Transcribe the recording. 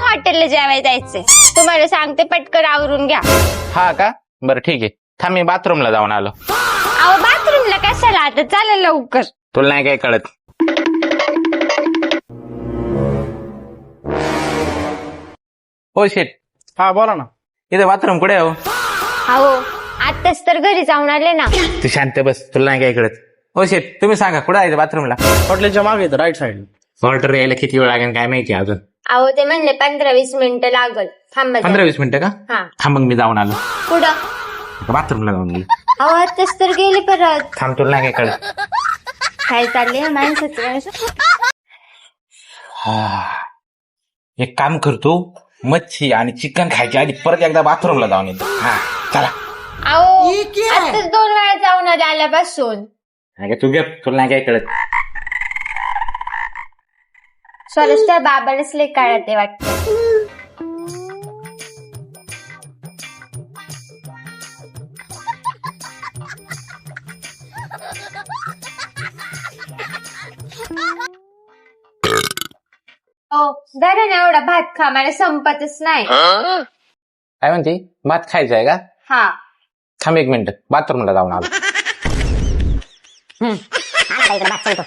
हॉटेलला जेवायला जायचंय. तुम्हाला सांगते पटकन आवरून घ्या. हा का? बरं ठीक आहे. थांब मी बाथरूमला जाऊन आलो. अहो बाथरूमला कशाला आता, चला लवकर. तुला नाही काय कळत. हो शेट. हा बोला ना. इथे बाथरूम कुठे आहे हो? अहो आताच तर घरी जाऊन आले ना. तू शांत बस, तुला नाही काय कळत. हो शेट तुम्ही सांगा कुठे आहे बाथरूमला? हॉटेलच्या मागे येतं राईट साईड. ऑर्डर यायला किती वेळ लागेल काय माहिती अजून. अहो ते म्हणले 15-20 मिनिटं लागल. थांबा 15-20 मिनिटं का? हा. थांब मग मी जाऊन आलो. पुढं बाथरूमला जाऊन गेलो. अहो आताच तर गेले परत. थांब, तुला नाही काय कळत. काय चाललंय माणसाचं? एक काम करतो, मच्छी आणि चिकन खायच्या आधी परत एकदा बाथरूमला जाऊन येतो. हा चला. अहो आताच 2 वेळा जाऊन आले आल्यापासून. तू गे, तुला नाही काय कळत. स्वरच त्या बाबालाच लय काळात आहे वाटतं. हो धरा ना एवढा भात खा, मला संपतच नाही. काय म्हणते? भात खायचा आहे का? हा. थांब 1 मिनिट, बाथरूमला जाऊन आलो. आला इकडे भात चालतो.